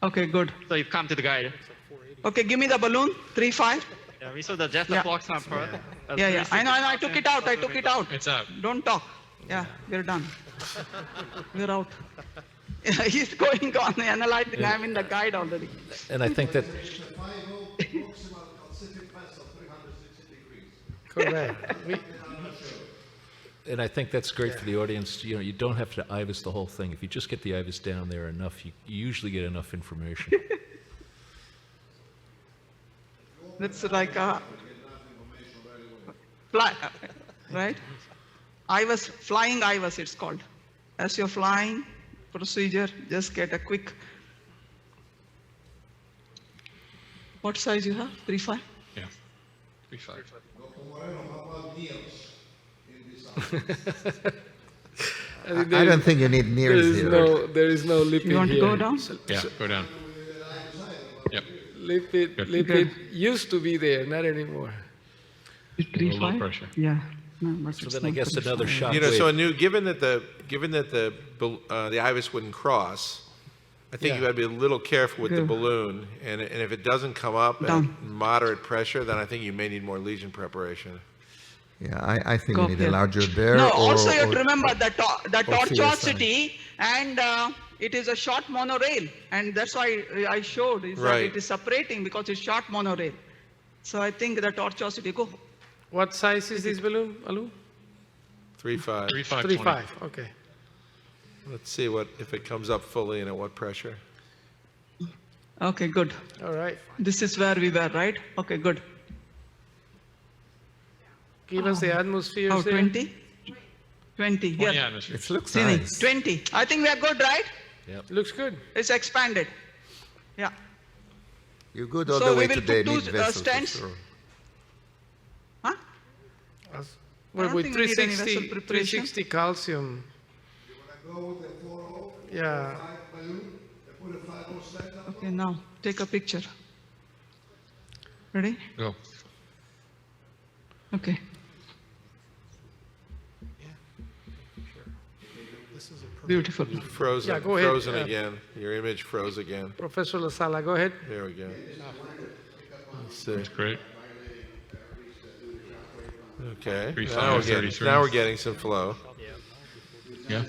Okay, good. So you've come to the guide. Okay, give me the balloon, 3.5. Yeah, we saw the jet Yeah. flux number. Yeah. I know, I took it out. It's out. Don't talk. Yeah, we're done. We're out. He's going on analyzing. I'm in the guide already. And I think that Correct. And I think that's great for the audience. You know, you don't have to IVUS the whole thing. If you just get the IVUS down there enough, you usually get enough information. That's like a fly, right? IVUS, flying IVUS it's called. As you're flying procedure, just get a quick. What size you have? 3.5? Yeah. 3.5. I don't think you need nears here. There is no lipid You want to here. go down? Yeah, go down. Yep. Lipid used to be there, not anymore. Low 3.5? pressure. Yeah. No, but So it's then I not guess another 3.5. shock You know, so wave. Anu, given that the IVUS wouldn't cross, I think you Yeah. got to be a little careful with the Good. balloon, and if it doesn't come up at Down. moderate pressure, then I think you may need more lesion preparation. Yeah, I think Go you need up here. a larger there. No, or, also you have or- to remember the CSI. tortuosity, and it is a short monorail, and that's why I showed is that Right. it is separating because it's short monorail. So I think the tortuosity, go. What size is this balloon, Alu? 3.5. 3.5. 3.5. Okay. Let's see if it comes up fully and at what pressure. Okay, good. All right. This is where we were, right? Okay, good. Give us the atmosphere. Oh, there. 20? 20, 20 here. atmospheres. It looks Sini, nice. 20. I think we are good, right? Looks good. It's expanded. Yeah. You're good all So the we way will to the put two, mid vessel for stents. sure. Huh? Well, don't with think we need any vessel 360, preparation. 360 calcium. Yeah. Okay, now take a picture. Ready? Go. Okay. Beautiful. Frozen. Yeah, go ahead. Frozen again. Your image froze again. Professor La Sala, go ahead. There we go. Let's see. That's great. Okay. 3.5, Now we're getting some flow. Yeah.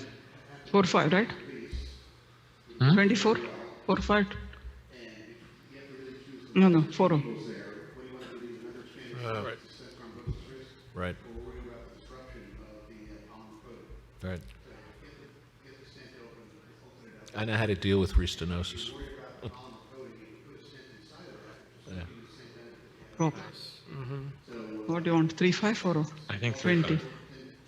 4.5, right? 24? 4.5? No, 4.0. Right. Right. I know how to deal with restenosis. Yeah. Rob. What do you want? 3.5 or I think 20?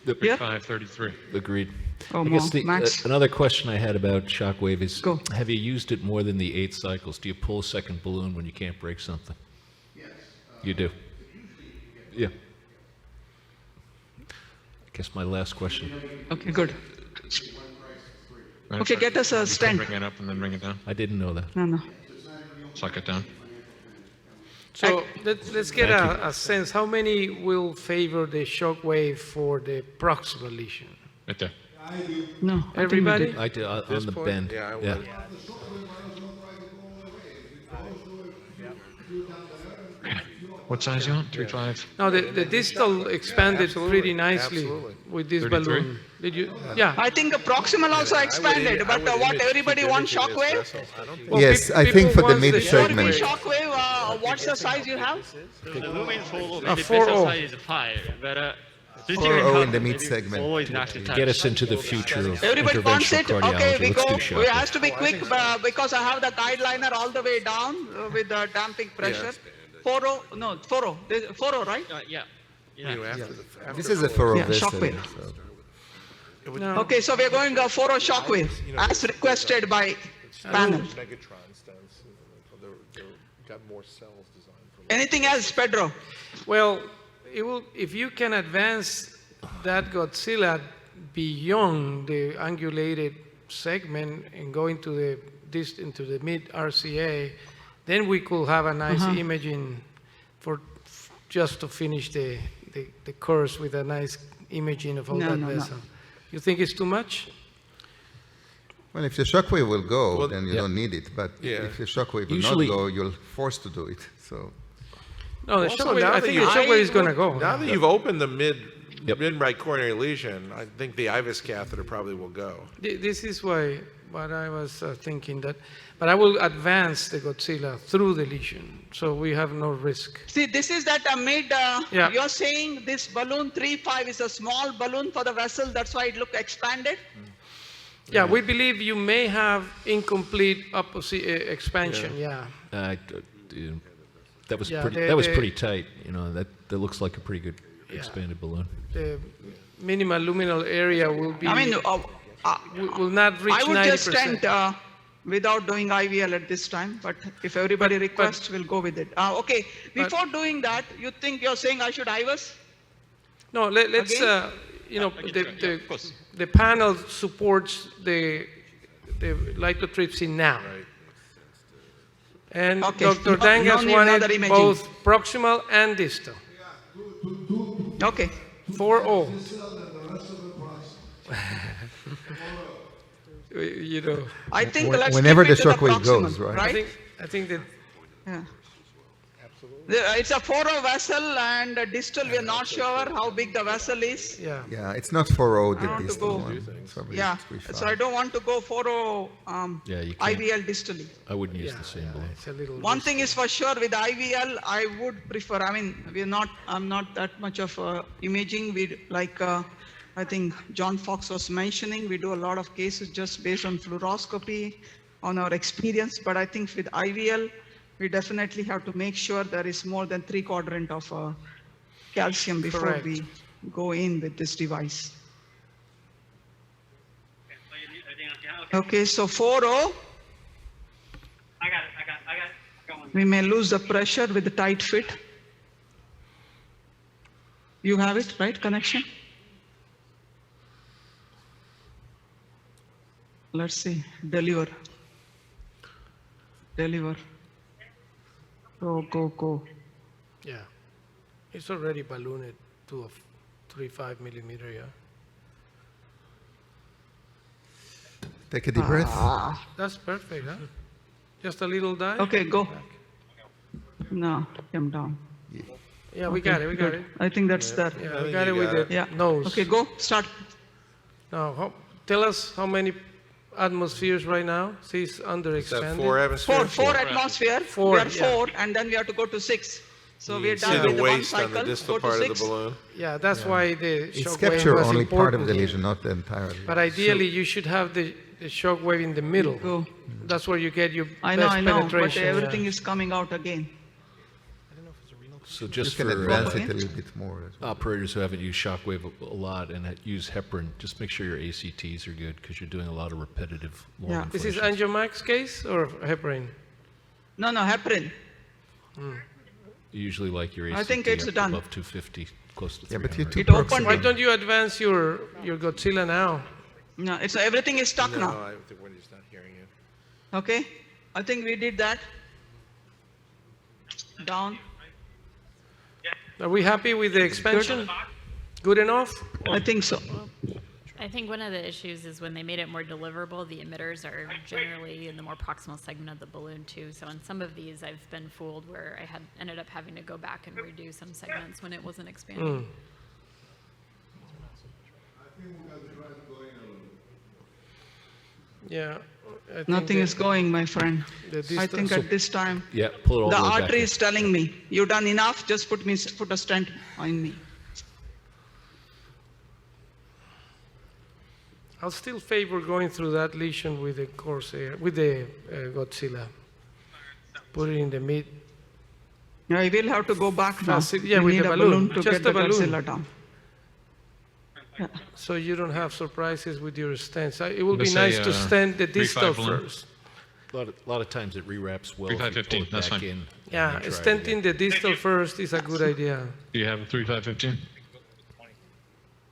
3.5. Here? 5.33. Agreed. Oh, I guess more. the, Max? another question I had about shockwave is, Go. have you used it more than the 8 cycles? Do you pull a second balloon when you can't break something? Yes. You do? Yeah. I guess my last question. Okay, good. Right, Okay, so get us a you can stent. Bring it up and then bring it down. I didn't know that. No. Suck it down. So let's get a sense. How many will favor the shock wave for the proximal lesion? Right there. No. I think we Everybody? did. I did on the point? bend. Yeah, I would. What size you want? 3.5. No, the distal expanded pretty nicely Absolutely. with this 33? balloon. Did you? Yeah. I think the proximal also expanded, but what everybody wants shockwave? Well, Yes, I people think for the wants mid the Your segment. shockwave, what's the size you have? The lumen full, A maybe 4.0. vessel size is 5, but 4.0 in the mid segment. always actually touch. Get us into the future of Everybody wants interventional it? cardiology. Okay, we Let's go. do We shockwave. has to be quick because I have the guideliner all the way down with the damping pressure. 4.0, no, 4.0. 4.0, right? Yeah. You know, after This is a thorough Yeah, vessel. shockwave. So. No. Okay, so we're going 4.0 shockwave as requested by panel. Megatron stents, they're got more cells designed for. Anything else, Pedro? Well, it will, if you can advance that Godzilla beyond the angulated segment and go into the mid RCA, then we could have a nice imaging just to finish the course with a nice imaging of all that vessel. You think it's too much? Well, if the shockwave will go, Well, then you don't need it. But Yeah. if the shockwave will Usually- not go, you're forced to do it. So No, the Also, shockwave, now I that think you- the shockwave is going to go. Now that you've opened the mid-right coronary lesion, I think the IVUS catheter probably will go. This is why what I was thinking that, but I will advance the Godzilla through the lesion, so we have no risk. See, this is that mid, Yeah. you're saying this balloon 3.5 is a small balloon for the vessel, that's why it looked expanded? Yeah, we believe you may have incomplete expansion, yeah. That was Yeah, pretty. That was pretty tight. You know, that looks like a pretty good expanded balloon. The minimal luminal area will be, I mean, will not reach I would 90%. just stand without doing IVL at this time, but if everybody requests, we'll go with it. Okay, before doing that, you're saying I should IVUS? No, let's, Again? you know, of course. the panel supports the lithotripsy now. And Okay. Dr. Dang No has need another wanted imaging. both proximal and distal. Okay. 4-0. You know, I think let's whenever keep the it to shockwave proximal, goes, right? I think that Yeah. It's a 4-0 vessel and distal, we're not sure how big the vessel is. yeah. yeah, it's not 4-0 I the want to distal go- one. It's probably Yeah, 3-5. so I don't want to go 4-0 Yeah, you can't. IVL distally. I wouldn't use the same balloon. It's a little One thing is for sure, with IVL, I would prefer, I mean, I'm not that much of imaging. I think John Fox was mentioning, we do a lot of cases just based on fluoroscopy, on our experience, but I think with IVL, we definitely have to make sure there is more than 3/4 of calcium before Correct. we go in with this device. Okay, so 4-0. I got one. We may lose the pressure with the tight fit. You have it, right, connection? Let's see, deliver. Go. Yeah. It's already ballooned to a 3.5 millimeter, yeah. Take a deep breath. That's perfect, huh? Just a little dive? Okay, go. No, come down. Yeah, we got it, Good. I think that's that. Yeah, we got it with the Yeah. nose. Okay, go, start. Now, tell us how many atmospheres right now? See, it's under Is that expanded. 4 atmosphere? Four atmosphere. Four, We are yeah. 4, and then we have to go to 6. So we are See done the with the one waist on cycle, the distal go to part of 6. the balloon? Yeah, that's why the It's shock capture wave was only part of important the here. lesion, not the entire. But ideally, you should have the shock wave in the middle. Go. That's where you get your I best know, but penetration. yeah. everything is coming out again. So You just can for advance it a little bit more as well. operators who haven't used shockwave a lot and use heparin, just make sure your ACTs are good because you're doing a lot of repetitive long Yeah. This is inflations. Angiomax case or heparin? No, heparin. You usually like your ACT I think it's up done. above 250, close to Yeah, 300. but you It took opened. Why don't you advance your Godzilla now? No, everything is stuck No, now. I think Wendy's not hearing you. Okay, I think we did that. Down. Are we happy with the expansion? Good enough? I think so. I think one of the issues is when they made it more deliverable, the emitters are generally in the more proximal segment of the balloon too. So on some of these, I've been fooled where I ended up having to go back and redo some segments when it wasn't expanding. Yeah. I think Nothing the- is going, my friend. the I distance- think at this time, Yeah, pull it all the the way back artery in. is telling me, you've done enough, just put a stent on me. I'll still favor going through that lesion with the Corsair, with the Godzilla. Put it in the mid. Yeah, I will have to go back now. Yeah, We with need the a balloon, to just get the the balloon. Godzilla down. So you don't have surprises with your stents. It would be Let's nice say, to stent the 3.5 distal balloon. first. A lot of times it rewraps well if you pull 3515, it that's back fine. in. and Yeah, then try it stenting again. the distal first is a good idea. Do you have a 3515?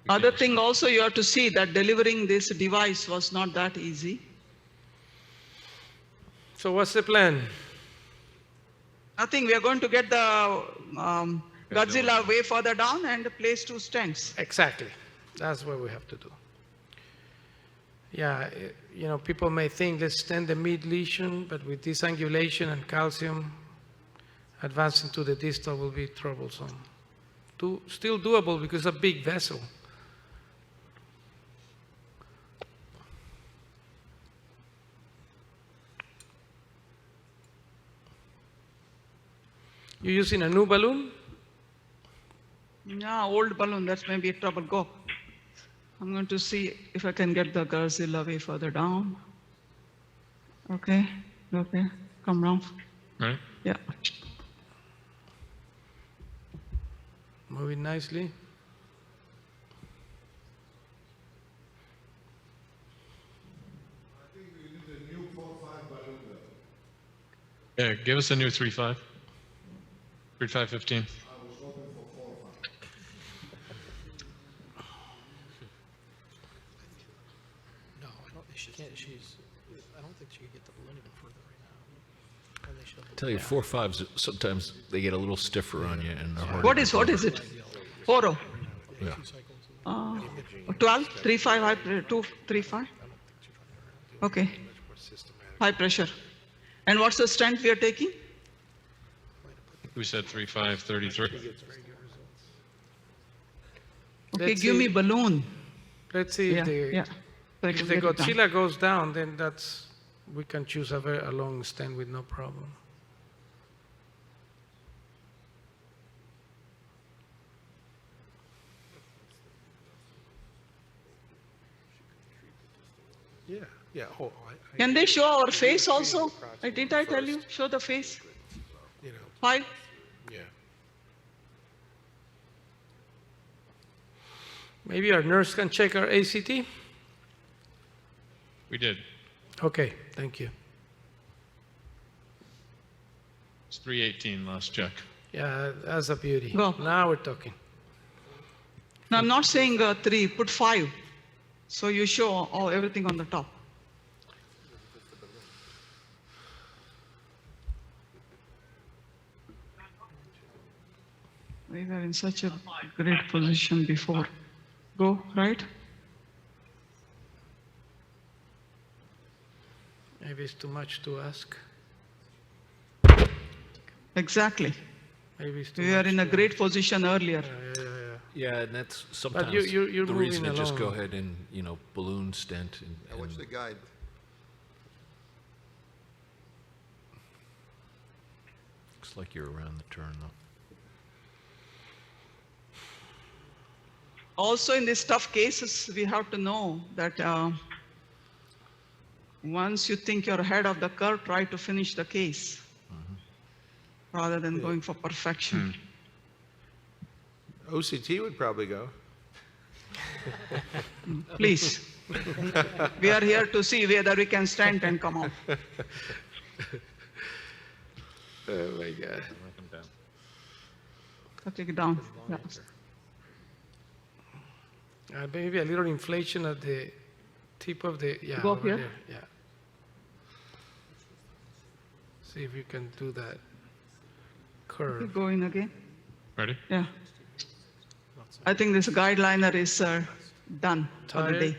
Other thing also, you have to see that delivering this device was not that easy. So what's the plan? Nothing, we are going to get the Godzilla way further down and place 2 stents. Exactly. That's what we have to do. Yeah, you know, people may think let's stent the mid lesion, but with this angulation and calcium, advancing to the distal will be troublesome. Still doable because it's a big vessel. You're using a new balloon? Yeah, old balloon, that's maybe a trouble. Go. I'm going to see if I can get the Godzilla way further down. Okay, okay, come round. Right? Yeah. Moving nicely. Yeah, give us a new 3.5. 3.515. No, I don't, she can't, I don't think she can get the balloon even further right now. And they should have- Tell you, 4.5s, sometimes they get a little stiffer on you and they're harder. What is it? 4. Yeah. 12, 3.5, 2, 3.5? Okay. High pressure. And what's the stent we are taking? We said 3.533. Okay, Let's give see. me balloon. Let's see if the, Yeah. So I if can the get it down. Godzilla goes down, then we can choose a long stent with no problem. Yeah, yeah. Oh, Can they show our face also? Didn't I tell you? Show the face. you know, 5. yeah. Maybe our nurse can check our ACT? We did. Okay, thank you. It's 318 last check. Yeah, that's a beauty. Go. Now we're talking. No, I'm not saying 3, put 5. So you show everything on the top. We were in such a great position before. Go, right? Maybe it's too much to ask. Exactly. Maybe it's too We were much in a to great position earlier. Yeah. Yeah, and that's sometimes you're the reason to moving just go along. ahead and, you know, balloon stent Now watch the guide. looks like you're around the turn though. Also, in these tough cases, we have to know that once you think you're ahead of the curve, try to finish the case rather than going for perfection. OCT would probably go. Please. We are here to see whether we can stand and come out. Oh my God. Take it down. Yeah. Maybe a little inflation at the tip of the, yeah, Go up over here. there, yeah. See if you can do that curve. Go in again. Ready? Yeah. I think this guide liner is done for the Tired? day.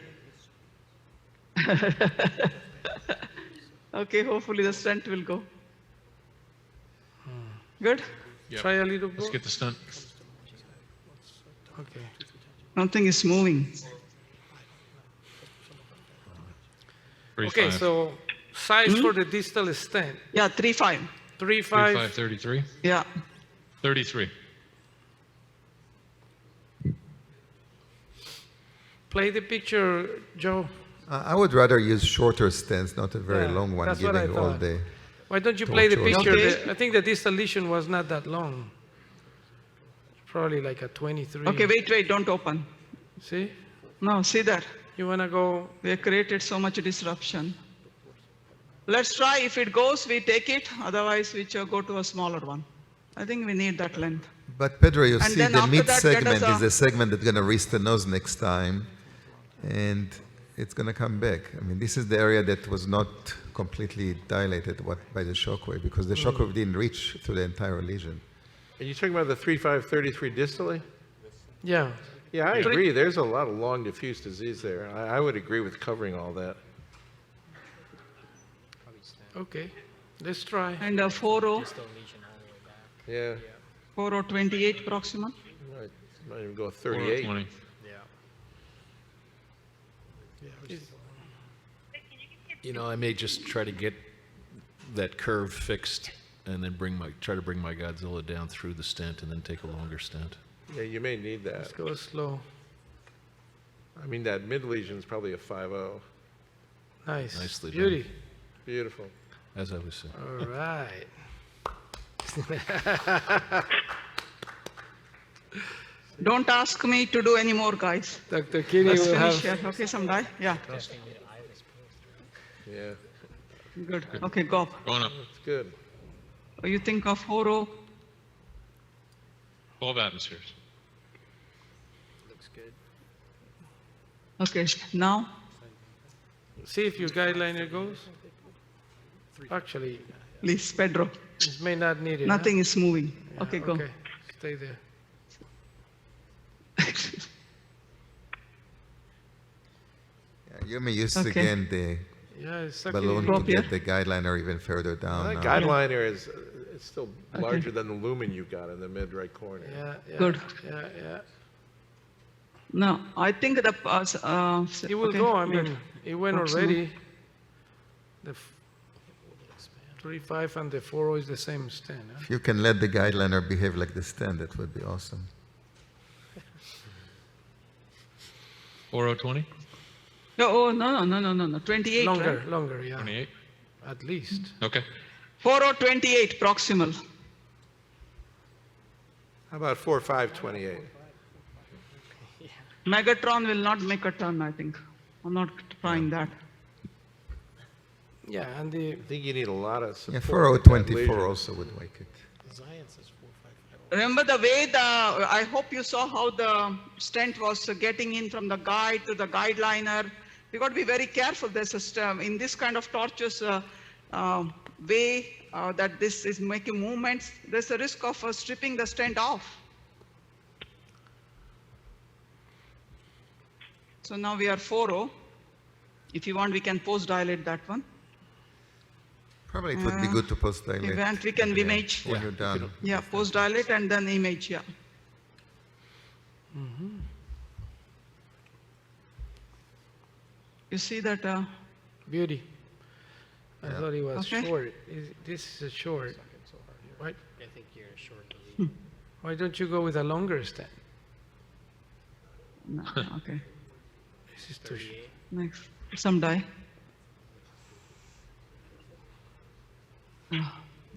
Okay, hopefully the stent will go. Good? Yep. Try a little Let's more. get the stunt. Okay. Nothing is moving. 3.5. Okay, so size for the distal stent, Yeah, 3.5. 3.5. 3.533. Yeah. 33. Play the picture, Joe. I would rather use shorter stents, not a very Yeah, long one, that's what I giving all thought. day. Why don't you play the Tortuous. picture? Okay. I think the distal lesion was not that long. Probably like a 23. Okay, wait, don't open. See? No, see that? You want to go? We have created so much disruption. Let's try. If it goes, we take it. Otherwise, we go to a smaller one. I think we need that length. But Pedro, you And see, then the after mid that, get us segment is a- the segment that's going to restenoze next time. And it's going to come back. I mean, this is the area that was not completely dilated by the shockwave because the shockwave didn't reach through the entire lesion. Are you talking about the 3533 distally? Yeah. Yeah, I agree. There's a lot of long diffuse disease there. I would agree with covering all that. Okay, let's try. And 40, Yeah. 4028 proximal. Might even go 38. 20. You know, I may just try to get that curve fixed and then try to bring my Godzilla down through the stent and then take a longer stent. Yeah, you may need that. Let's go slow. I mean, that mid lesion is probably a 5-0. Nice. Nicely done. Beauty. Beautiful. As I was saying. All right. Don't ask me to do any more, guys. Dr. Kinney Let's will finish have... here. Okay, some die? Yeah. Yeah, Good. Okay, go. Going up. it's good. You think of 40. 12 atmospheres. Okay, now. See if your guideliner goes. Actually, Please, Pedro. it may not need it. Nothing is moving. Huh? Okay, go. Okay, stay there. Yeah, you may use Okay. again the Yeah, it's sucking balloon in. to Drop here. get the guideliner even further down. That now. guideliner is it's still larger than the lumen you got in the mid right corner. Yeah, yeah. Good. Yeah, yeah. No, I think the. It will okay, go. I good. mean, it went Proximal. already. The 3.5 and the 4.0 is the same stent. Huh? If you can let the guideliner behave like the stent, that would be awesome. 4020. No, no. 28. Longer, Right? longer, yeah. 28. At least. Okay. 4028 proximal. How about 4.528? Megatron will not make a turn, I think. I'm not trying that. Yeah, and the I think you need a lot of Yeah, support. with that 4024 lesion. also would make it. Remember the way I hope you saw how the stent was getting in from the guide to the guideliner. We got to be very careful. There's a in this kind of tortuous way that this is making movements. There's a risk of stripping the stent off. So now we are 4.0. If you want, we can post dilate that one. Probably it would be good to post dilate. Event, we can image. When you're done. Yeah, post dilate and then image, yeah. You see that? beauty. I thought it was Okay. short. This is a short. Right? I think you're short. Why don't you go with a longer stent? No, okay. This is too short. Next, some die.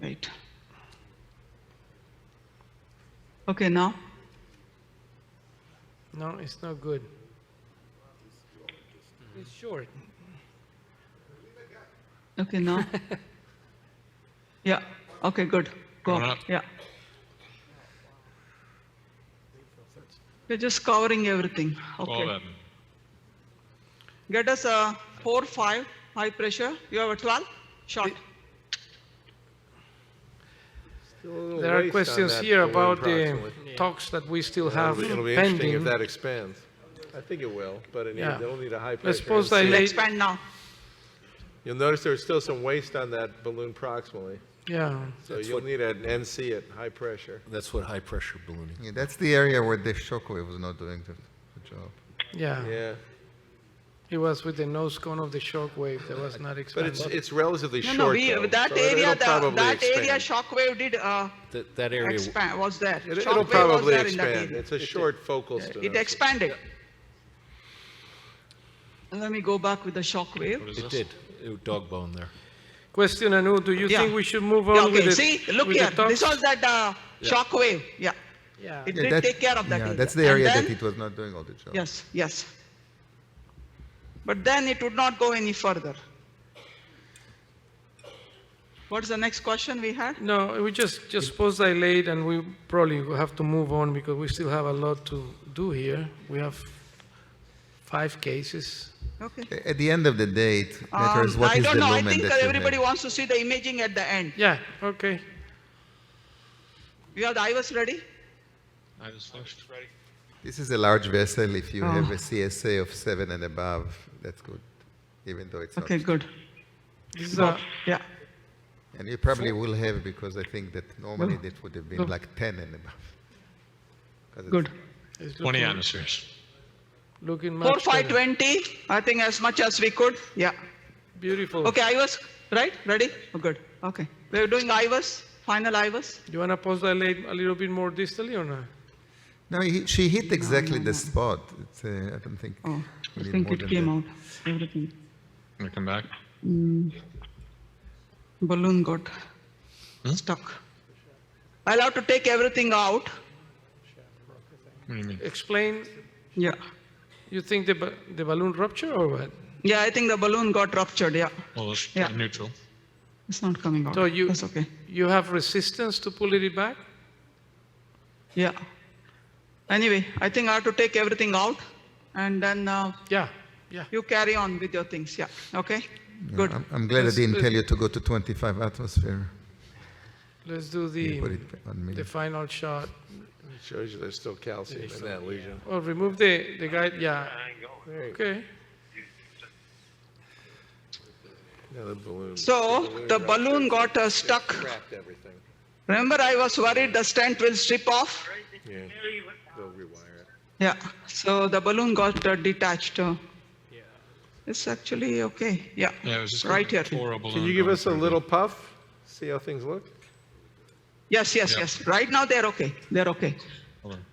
Wait. Okay, now. No, it's not good. It's short. Okay, now. Yeah. Okay, good. Go. Going up. Yeah. We're just covering everything. 12 Okay. admin. Get us a 4-5 high pressure. You have a 12 shot. Still a little There are waste on questions that here balloon about the approximately. talks that we still have It'll be interesting pending. if that expands. I think it will, but Yeah. they'll need a high Let's pressure. suppose NC. I We'll lay- expand now. You'll notice there's still some waste on that balloon proximally. Yeah. So That's you'll what- need an NC at high pressure. That's what high pressure ballooning. Yeah, that's the area where the shockwave was not doing the job. Yeah. Yeah. It was with the nose cone of the shock wave that was not But expanded. it's relatively No, short no, though, that so area, it'll probably that area expand. shockwave did That area, expand, was there. It'll Shockwave was probably there in that expand. area. It's a short focal It stenosis. expanded. Let me go back with the shockwave. What is it this? did. It dog bone there. Question, Anu, do you Yeah. think we should move on Yeah, okay, with the see, look with here. the talks? This was that shockwave. Yeah, Yeah. it Yeah, did that- take care of that yeah, area. that's the And area then- that it was not doing all the job. Yes, yes. But then it would not go any further. What's the next question we had? No, we just post dilate and we probably will have to move on because we still have a lot to do here. We have 5 cases. Okay. At the end of the day, it matters what I is don't the know. I lumen think that you everybody have. wants to see the imaging at the end. Yeah, okay. You have the IVUS ready? I was first. This is a large vessel. If you Oh. have a CSA of 7 and above, that's good, even though it's Okay, not. good. This is a, Yeah. And you probably will have, because I think that normally that would have been Good. like 10 and above. 'Cause it's- Good. it's 20 looking, atmospheres. looking 4, much 5, better. 20. I think as much as we could. Yeah. Beautiful. Okay, IVUS, right? Ready? Oh, good. Okay. We're doing IVUS, final IVUS. You want to postdilate a little bit more distally or not? No, she hit exactly the spot. It's, I don't think. Oh, we I need think more it than came that. out. Everything. Gonna come back. Balloon got stuck. I'll have to take everything out. What do you mean? Explain, Yeah. you think the balloon rupture or what? Yeah, I think the balloon got ruptured. Yeah. Well, it's Yeah. neutral. It's not coming out. So you, That's okay. you have resistance to pull it back? Yeah. Anyway, I think I have to take everything out and then Yeah, yeah. you carry on with your things. Yeah. Okay. Yeah, Good. I'm glad I Let's didn't do- tell you to go to 25 atmosphere. Let's do You put it on the me. final shot. It shows you there's still calcium in that lesion. Well, remove the guide, yeah. Okay. Yeah, the balloon. So the balloon got stuck. Trapped everything. Remember, I was worried the stent will strip off. Yeah, they'll rewire it. Yeah. So the balloon got detached. It's actually okay. Yeah. Yeah, it was just Right here. tore a balloon Can you give going us a through little puff? See how things look? Yes, yes, Yeah. yes. Right now they're okay. They're okay. Hold on.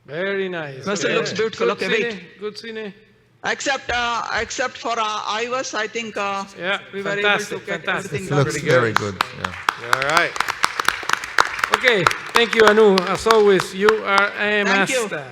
Very nice. Vessel looks beautiful. Good Okay, cine, wait. Good cine. Except for IVUS, I think Yeah, we were fantastic, able to get fantastic. everything It done. looks Pretty good. very good. Yeah. All right. Okay, thank you, Anu. As always, you are a Thank you. master.